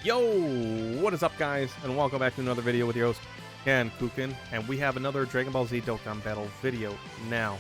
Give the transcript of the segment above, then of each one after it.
Yo, what is up, guys, and welcome back to another video with your host, Kenkukun, and we have another Dragon Ball Z Dokkan battle video. Now,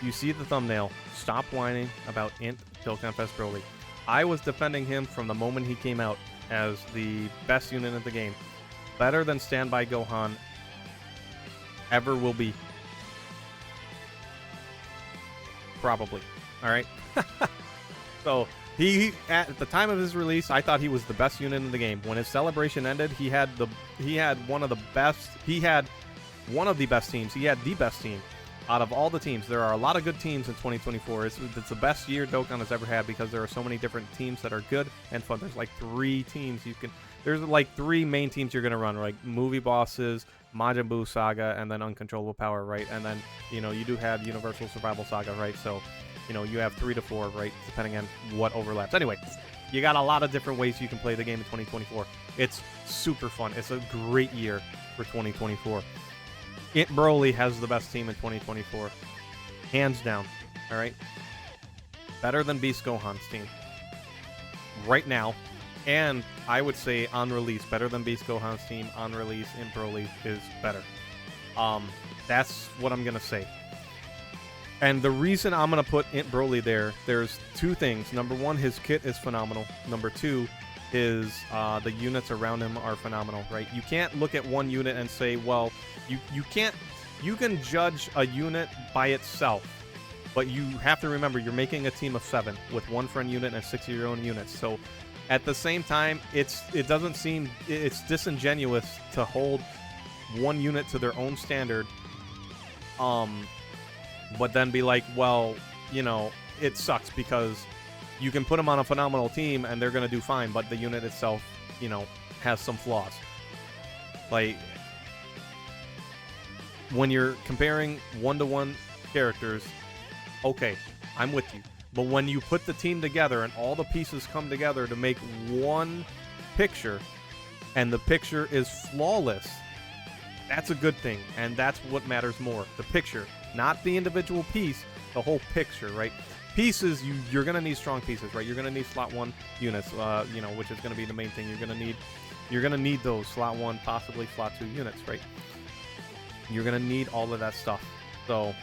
you see the thumbnail. Stop whining about Int Dokkan Fest Broly. I was defending him from the moment he came out as the best unit in the game. Better than Standby Gohan ever will be. Probably. Alright? So, at the time of his release, I thought he was the best unit in the game. When his celebration ended, he had one of the best teams. He had the best team out of all the teams. There are a lot of good teams in 2024. It's the best year Dokkan has ever had because there are so many different teams that are good and fun. There's like there's like three main teams you're gonna run, like movie bosses, Majin Buu Saga, and then Uncontrollable Power, right? And then you do have Universal Survival Saga, right? So you have 3 to 4, right, depending on what overlaps. Anyway, you got a lot of different ways you can play the game in 2024. It's super fun. It's a great year for 2024. Int Broly has the best team in 2024. Hands down, all right? Better than Beast Gohan's team right now. And I would say on release, better than Beast Gohan's team on release. Int Broly is better. That's what I'm going to say. And the reason I'm going to put Int Broly there's two things. Number one, his kit is phenomenal. Number two, the units around him are phenomenal, right? You can't look at one unit and say, well, you can judge a unit by itself, but you have to remember you're making a team of 7 with 1 friend unit and 6 of your own units. So at the same time, it's disingenuous to hold one unit to their own standard, but then be like, well, it sucks because you can put them on a phenomenal team and they're going to do fine, but the unit itself, has some flaws. Like, when you're comparing one-to-one characters, okay, I'm with you. But when you put the team together and all the pieces come together to make one picture, and the picture is flawless, that's a good thing, and that's what matters more. The picture, not the individual piece, the whole picture, right? Pieces, you're going to need strong pieces, right? You're going to need slot 1 units, which is going to be the main thing. You're going to need those slot 1, possibly slot 2 units, right? You're going to need all of that stuff. So,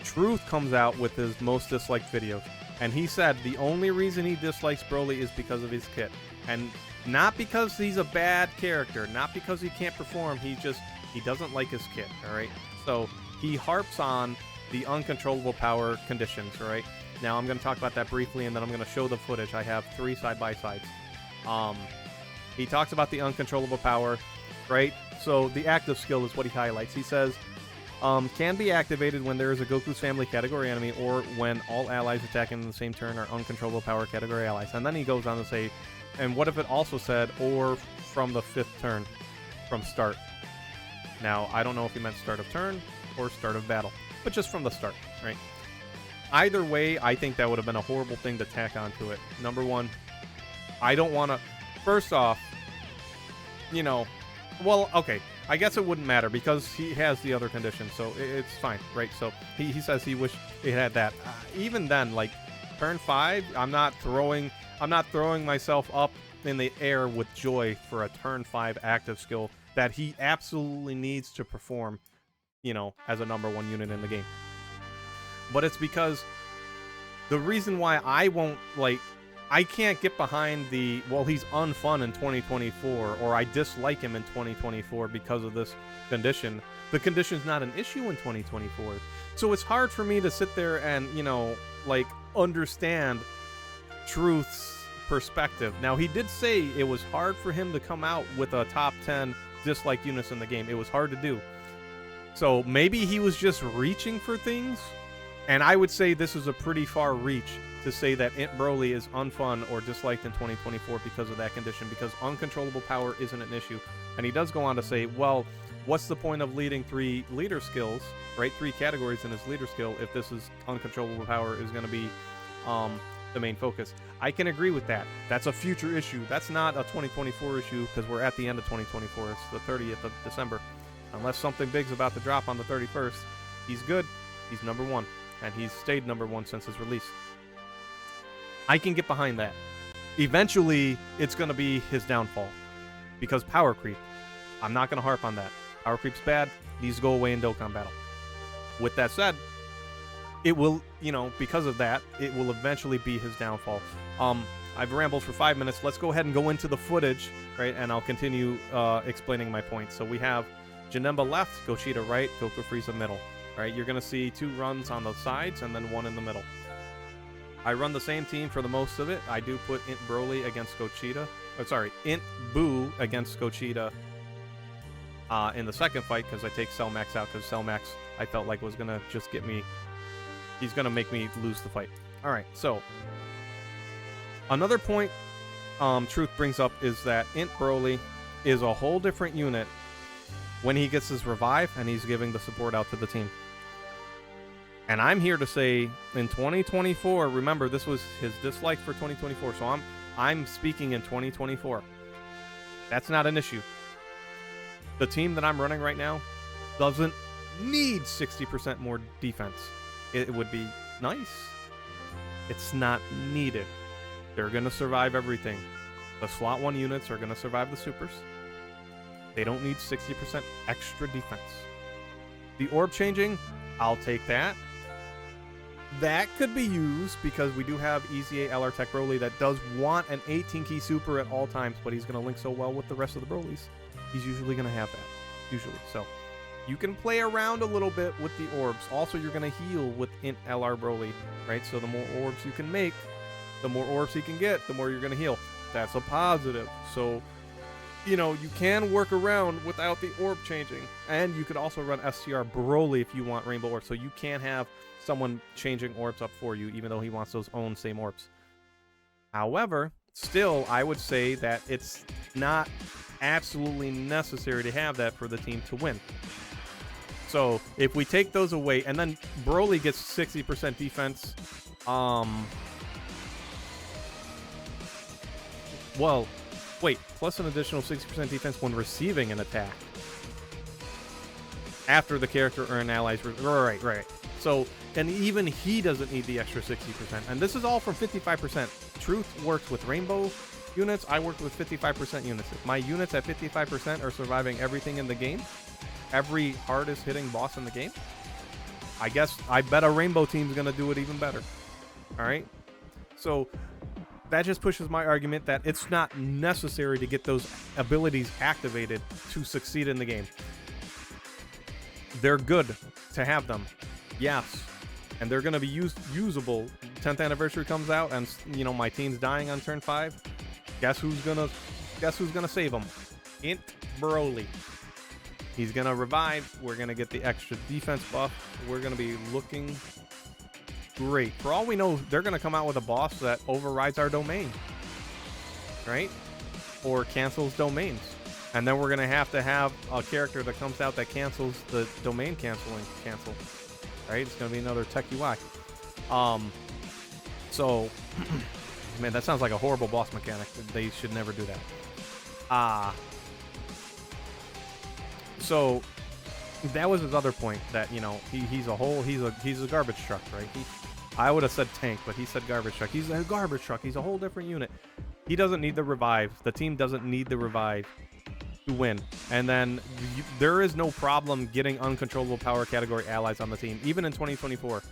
Truth comes out with his most disliked videos, and he said the only reason he dislikes Broly is because of his kit. And not because he's a bad character, not because he can't perform, he doesn't like his kit, alright? So, he harps on the uncontrollable power conditions, right? Now, I'm going to talk about that briefly, and then I'm going to show the footage. I have 3 side-by-sides. He talks about the uncontrollable power, right? So, the active skill is what he highlights. He says, can be activated when there is a Goku's family category enemy or when all allies attacking in the same turn are uncontrollable power category allies. And then he goes on to say, and what if it also said, or from the 5th turn, from start? Now, I don't know if he meant start of turn or start of battle, but just from the start, right? Either way, I think that would have been a horrible thing to tack onto it. Number one, I don't want to... First off, well, okay, I guess it wouldn't matter because he has the other condition, so it's fine, right? So he says he wished it had that. Even then, like, turn 5, I'm not throwing myself up in the air with joy for a turn 5 active skill that he absolutely needs to perform, as a number 1 unit in the game. But it's because the reason why I can't get behind well, he's unfun in 2024, or I dislike him in 2024 because of this condition. The condition's not an issue in 2024. So it's hard for me to sit there and, understand Truth's perspective. Now, he did say it was hard for him to come out with a top 10 disliked units in the game. It was hard to do. So maybe he was just reaching for things, and I would say this is a pretty far reach to say that Int Broly is unfun or disliked in 2024 because of that condition, because uncontrollable power isn't an issue. And he does go on to say, well, what's the point of leading 3 leader skills, right? 3 categories in his leader skill if this is uncontrollable power is going to be the main focus. I can agree with that. That's a future issue. That's not a 2024 issue because we're at the end of 2024. It's the 30th of December. Unless something big's about to drop on the 31st, he's good. He's number 1. And he's stayed number 1 since his release. I can get behind that. Eventually, it's going to be his downfall. Because power creep. I'm not going to harp on that. Power creep's bad. Needs to go away in Dokkan Battle. With that said, it will, because of that, it will eventually be his downfall. I've rambled for 5 minutes. Let's go ahead and go into the footage, right? And I'll continue explaining my points. So we have Janemba left, Gogeta right, Goku Frieza middle, right? You're going to see 2 runs on the sides and then 1 in the middle. I run the same team for the most of it. I do put Int Broly against Gogeta. Int Boo against Gogeta in the second fight because I take Cell Max out because Cell Max I felt like was going to just get me... He's going to make me lose the fight. All right, so... Another point Truth brings up is that Int Broly is a whole different unit when he gets his revive and he's giving the support out to the team. And I'm here to say in 2024, remember this was his dislike for 2024, so I'm speaking in 2024. That's not an issue. The team that I'm running right now doesn't need 60% more defense. It would be nice. It's not needed. They're going to survive everything. The slot 1 units are going to survive the supers. They don't need 60% extra defense. The orb changing, I'll take that. That could be used because we do have EZA LR Tech Broly that does want an 18-key super at all times, but he's going to link so well with the rest of the Brolys. He's usually going to have that. Usually. So you can play around a little bit with the orbs. Also, you're going to heal with Int LR Broly, right? So the more orbs you can make, the more orbs he can get, the more you're going to heal. That's a positive. So, you can work around without the orb changing. And you could also run STR Broly if you want Rainbow Orbs. So you can have someone changing orbs up for you, even though he wants those own same orbs. However, still, I would say that it's not absolutely necessary to have that for the team to win. So if we take those away, and then Broly gets 60% defense, well, wait, plus an additional 60% defense when receiving an attack. After the character or an ally's... Right. So, and even he doesn't need the extra 60%. And this is all from 55%. Truth works with Rainbow units. I worked with 55% units. If my units at 55% are surviving everything in the game, every hardest hitting boss in the game, I bet a Rainbow team's going to do it even better. All right? So... that just pushes my argument that it's not necessary to get those abilities activated to succeed in the game. They're good to have them, yes, and they're going to be usable. 10th anniversary comes out, and my team's dying on turn 5. Guess who's gonna save them? Int Broly. He's gonna revive. We're gonna get the extra defense buff. We're gonna be looking great. For all we know, they're going to come out with a boss that overrides our domain, right? Or cancels domains. And then we're going to have a character that comes out that cancels the domain cancel, right? It's going to be another Tech UI. So, man, that sounds like a horrible boss mechanic. They should never do that. So, that was his other point, that, he's a garbage truck, right? I would have said tank, but he said garbage truck. He's a garbage truck. He's a whole different unit. He doesn't need the revive. The team doesn't need the revive to win. And then there is no problem getting uncontrollable power category allies on the team, even in 2024.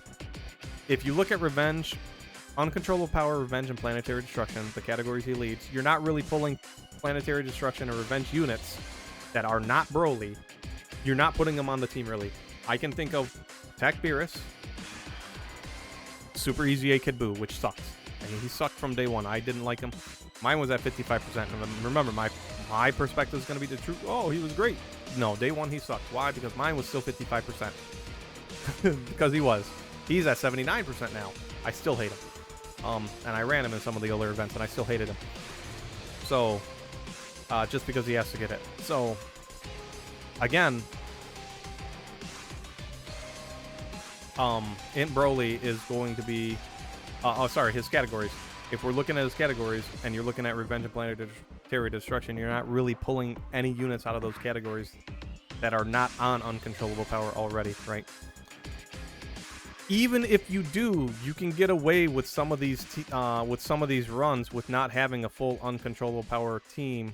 If you look at Revenge, uncontrollable power, Revenge, and Planetary Destruction, the categories he leads, you're not really pulling Planetary Destruction or Revenge units that are not Broly. You're not putting them on the team, really. I can think of Tech Beerus, Super EZA Kid Buu, which sucks. I mean, he sucked from day one. I didn't like him. Mine was at 55%. And remember, my perspective is going to be the truth. Oh, he was great. No, day one he sucked. Why? Because mine was still 55%. Because he was. He's at 79% now. I still hate him. And I ran him in some of the other events, and I still hated him. So, just because he has to get it. So, again, Int Broly is going to be... his categories. If we're looking at his categories, and you're looking at Revenge and Planetary Destruction, you're not really pulling any units out of those categories that are not on uncontrollable power already, right? even if you do, you can get away with some of these runs with not having a full uncontrollable power team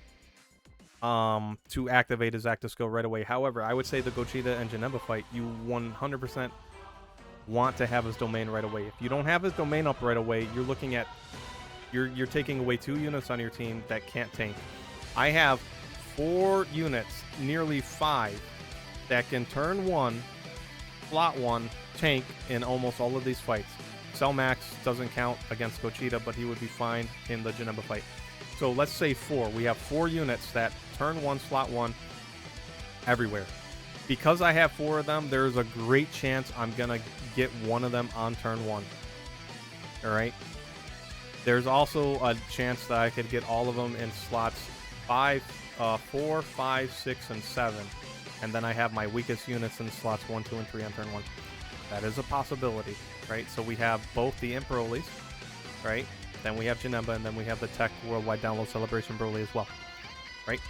to activate his active skill right away. However, I would say the Gogeta and Janemba fight, you 100% want to have his domain right away. If you don't have his domain up right away, you're looking at you're taking away 2 units on your team that can't tank. I have 4 units, nearly 5, that can turn 1, slot 1, tank in almost all of these fights. Cell Max doesn't count against Gogeta, but he would be fine in the Janemba fight. So let's say 4. We have 4 units that turn 1, slot 1, everywhere. Because I have 4 of them, there's a great chance I'm going to get one of them on turn 1. Alright? There's also a chance that I could get all of them in slots 4, 5, 6, and 7. And then I have my weakest units in slots 1, 2, and 3 on turn 1. That is a possibility, right? So we have both the Imp Broly's, right? Then we have Janemba, and then we have the Tech Worldwide Download Celebration Broly as well, right?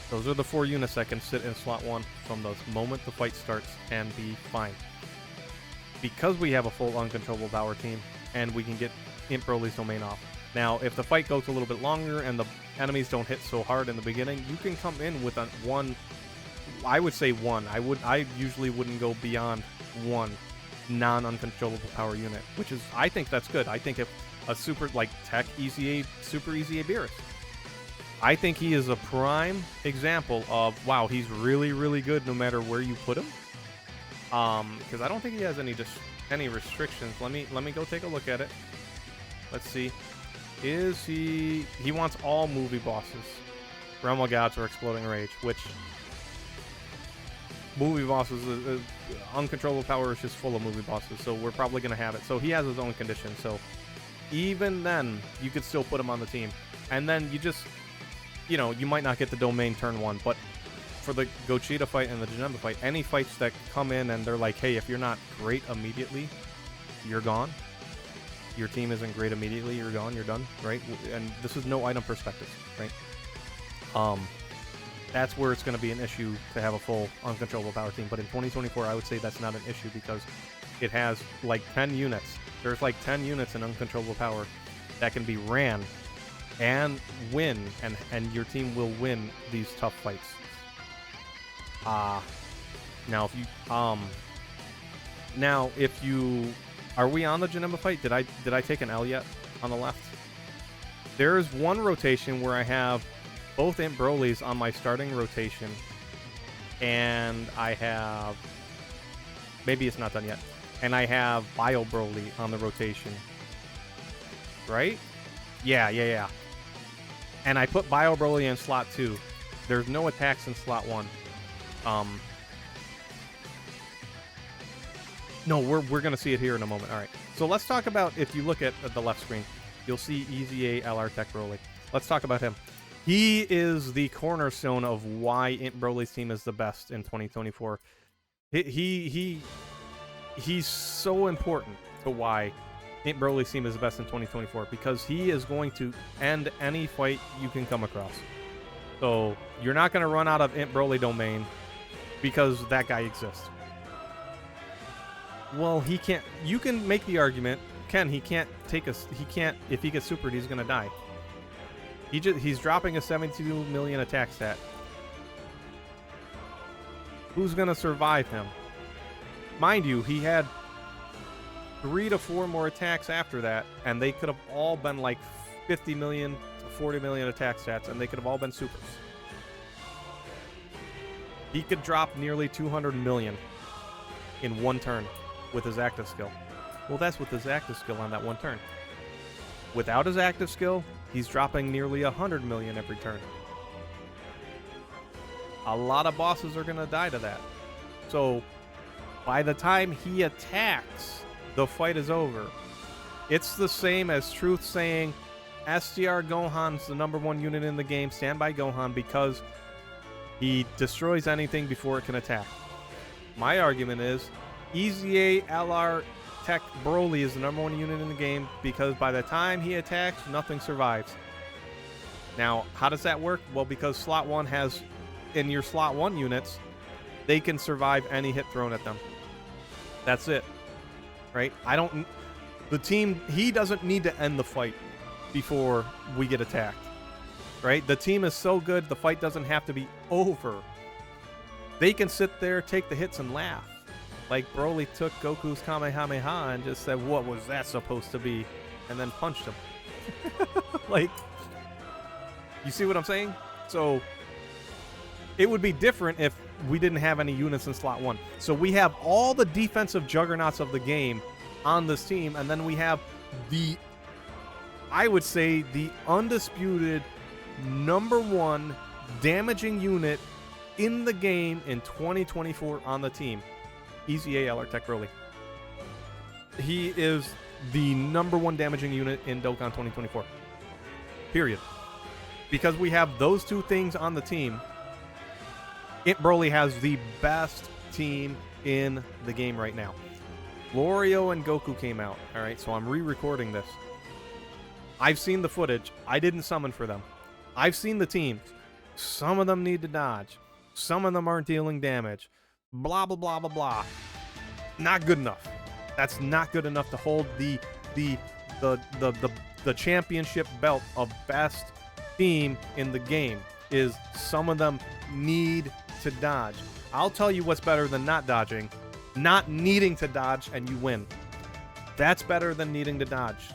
Those are the 4 units that can sit in slot 1 from the moment the fight starts and be fine. Because we have a full uncontrollable power team, and we can get Imp Broly's domain off. Now, if the fight goes a little bit longer and the enemies don't hit so hard in the beginning, you can come in with a 1. I would say 1. I usually wouldn't go beyond 1 non-uncontrollable power unit, which is, I think that's good. I think if a super like Tech Super Easy Beerus, I think he is a prime example of, wow, he's really, really good no matter where you put him. Because I don't think he has any restrictions. Let me go take a look at it. Let's see. Is he wants all movie bosses, Realm of Gods or Exploding Rage, which movie bosses, uncontrollable power is just full of movie bosses, so we're probably going to have it. So he has his own condition, so even then, you could still put him on the team. And then you just, you know, you might not get the domain turn 1, but for the Gogeta fight and the Janemba fight, any fights that come in and they're like, hey, if you're not great immediately, you're gone. Your team isn't great immediately, you're gone, you're done, right? And this is no item perspective, right? That's where it's going to be an issue to have a full uncontrollable power team. But in 2024, I would say that's not an issue because it has like 10 units. There's like 10 units in uncontrollable power that can be ran and win, and your team will win these tough fights. Now if you are we on the Janemba fight? Did I take an L yet on the left? There is one rotation where I have both Imp Broly's on my starting rotation, and I have, maybe it's not done yet, and I have Bio Broly on the rotation, right? Yeah. And I put Bio Broly in slot 2. There's no attacks in slot 1. No, we're gonna see it here in a moment. All right. So let's talk about, if you look at the left screen, you'll see Easy A LR Tech Broly. Let's talk about him. He is the cornerstone of why Imp Broly's team is the best in 2024. He's so important to why Imp Broly's team is the best in 2024 because he is going to end any fight you can come across. So you're not going to run out of Imp Broly domain because that guy exists. Well, he can't. You can make the argument, Ken. He can't take us. He can't. If he gets supered, he's going to die. He's dropping a 72 million attack stat. Who's going to survive him? Mind you, he had 3 to 4 more attacks after that, and they could have all been like 50 million to 40 million attack stats, and they could have all been supers. He could drop nearly 200 million in one turn with his active skill. Well, that's with his active skill on that one turn. Without his active skill, he's dropping nearly 100 million every turn. A lot of bosses are going to die to that. So, by the time he attacks, the fight is over. It's the same as Truth saying, SDR Gohan's the #1 unit in the game, stand by Gohan, because he destroys anything before it can attack. My argument is, Easy A LR Tech Broly is the #1 unit in the game because by the time he attacks, nothing survives. Now, how does that work? Well, because slot 1 has, in your slot 1 units, they can survive any hit thrown at them. That's it. right? The team, he doesn't need to end the fight before we get attacked, right? The team is so good, the fight doesn't have to be over. They can sit there, take the hits, and laugh. Like Broly took Goku's Kamehameha and just said, what was that supposed to be? And then punched him. Like, you see what I'm saying? So, it would be different if we didn't have any units in slot 1. So we have all the defensive juggernauts of the game on this team, and then we have I would say, the undisputed #1 damaging unit in the game in 2024 on the team. Easy A LR Tech Broly. He is the #1 damaging unit in Dokkan 2024. Period. Because we have those two things on the team, Broly has the best team in the game right now. Florio and Goku came out. Alright, so I'm re-recording this. I've seen the footage. I didn't summon for them. I've seen the teams. Some of them need to dodge. Some of them aren't dealing damage. Blah, blah, blah, blah, blah. Not good enough. That's not good enough to hold the championship belt of best team in the game. Is some of them need to dodge. I'll tell you what's better than not dodging. Not needing to dodge and you win. That's better than needing to dodge.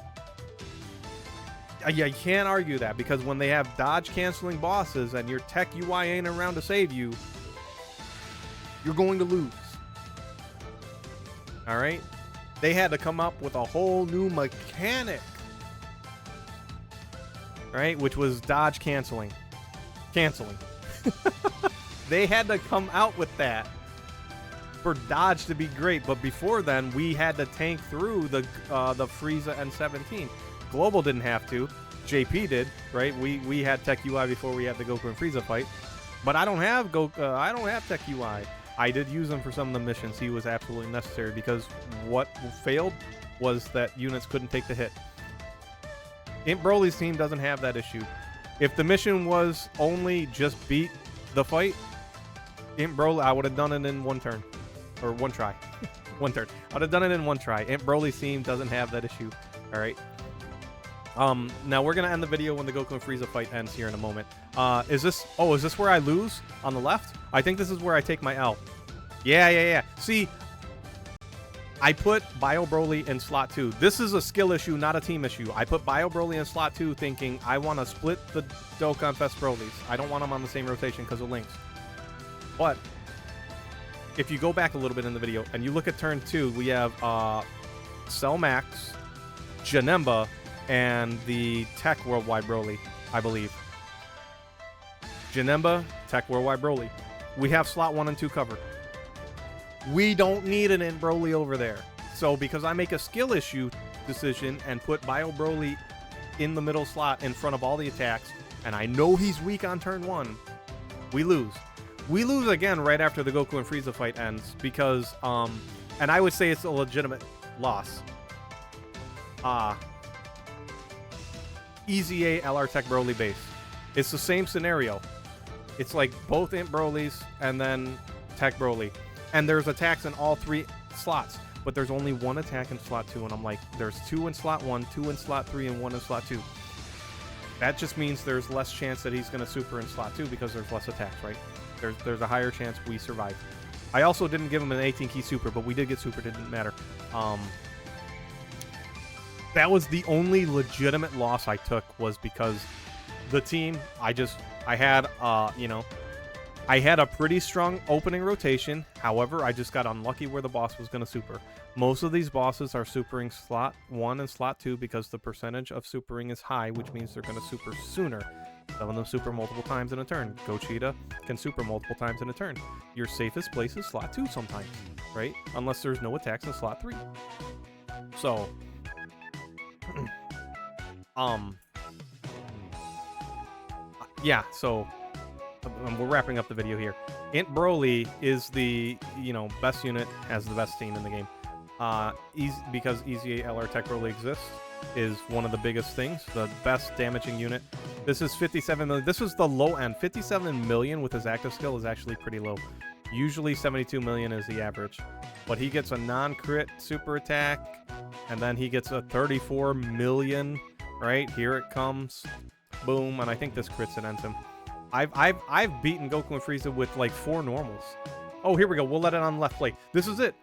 You can't argue that, because when they have dodge canceling bosses and your tech UI ain't around to save you, you're going to lose. Alright? They had to come up with a whole new mechanic. Right? Which was dodge canceling. They had to come out with that for dodge to be great, but before then we had to tank through the Frieza N17. Global didn't have to. JP did, right? We had Tech UI before we had the Goku and Frieza fight, but I don't have I don't have Tech UI. I did use him for some of the missions. He was absolutely necessary, because what failed was that units couldn't take the hit. Broly's team doesn't have that issue. If the mission was only just beat the fight, Broly, I would have done it in one turn. Or one try. One turn. I would have done it in one try. Broly's team doesn't have that issue. Alright. Now we're going to end the video when the Goku and Frieza fight ends here in a moment. Is this where I lose? On the left? I think this is where I take my L. Yeah. See, I put Bio Broly in slot 2. This is a skill issue, not a team issue. I put Bio Broly in slot 2 thinking I want to split the Dokkan Fest Brolys. I don't want them on the same rotation because of links. But if you go back a little bit in the video and you look at turn 2, we have Cell Max, Janemba, and the Tech Worldwide Broly, I believe. Janemba, Tech Worldwide Broly. We have slot 1 and 2 covered. We don't need an Broly over there. So because I make a skill issue decision and put Bio Broly in the middle slot in front of all the attacks, and I know he's weak on turn 1, we lose. We lose again right after the Goku and Frieza fight ends because, and I would say it's a legitimate loss. Easy A LR Tech Broly base. It's the same scenario. It's like both Imp Brolys and then Tech Broly. And there's attacks in all 3 slots, but there's only 1 attack in slot 2, and I'm like, there's 2 in slot 1, 2 in slot 3, and 1 in slot 2. That just means there's less chance that he's going to super in slot 2 because there's less attacks, right? There's a higher chance we survive. I also didn't give him an 18-key super, but we did get super. It didn't matter. That was the only legitimate loss I took, was because the team, I had a pretty strong opening rotation. However, I just got unlucky where the boss was going to super. Most of these bosses are supering slot 1 and slot 2 because the percentage of supering is high, which means they're going to super sooner. Some of them super multiple times in a turn. Gogeta can super multiple times in a turn. Your safest place is slot 2 sometimes, right? Unless there's no attacks in slot 3. So, yeah, so we're wrapping up the video here. Broly is the, best unit, has the best team in the game. Because Easy LR Tech Broly exists is one of the biggest things. The best damaging unit. This is 57 million. This is the low end. 57 million with his active skill is actually pretty low. Usually 72 million is the average. but he gets a non-crit super attack, and then he gets a 34 million. Right here it comes, boom, and I think this crits and ends him. I've beaten Goku and Frieza with like 4 normals. Oh, here we go. We'll let it on left play. This is it.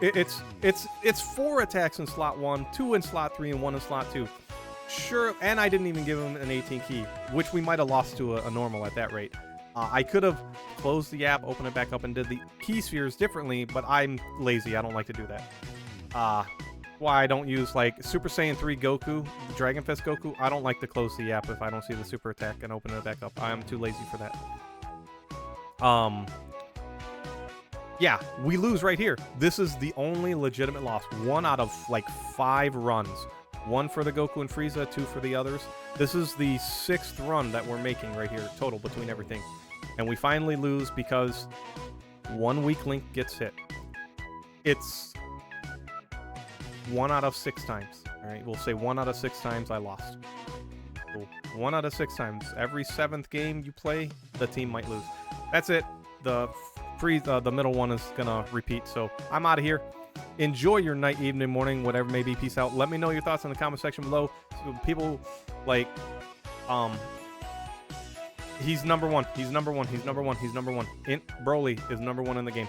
It's 4 attacks in slot 1, 2 in slot 3, and 1 in slot 2. Sure, and I didn't even give him an 18 key, which we might have lost to a normal at that rate. I could have closed the app, opened it back up, and did the key spheres differently, but I'm lazy. I don't like to do that. Why I don't use like Super Saiyan 3 Goku, Dragon Fist Goku. I don't like to close the app if I don't see the super attack and open it back up. I'm too lazy for that. Yeah, we lose right here. This is the only legitimate loss. 1 out of like 5 runs. 1 for the Goku and Frieza, 2 for the others. This is the 6th run that we're making right here, total between everything. And we finally lose because 1 weak link gets hit. It's 1 out of 6 times. All right, we'll say 1 out of 6 times I lost. Cool. 1 out of 6 times. Every 7th game you play, the team might lose. That's it. The middle one is gonna repeat. So I'm out of here. Enjoy your night, evening, morning, whatever it may be. Peace out. Let me know your thoughts in the comment section below. So people like, he's number 1. He's number 1. He's number 1. He's number 1. Broly is number 1 in the game.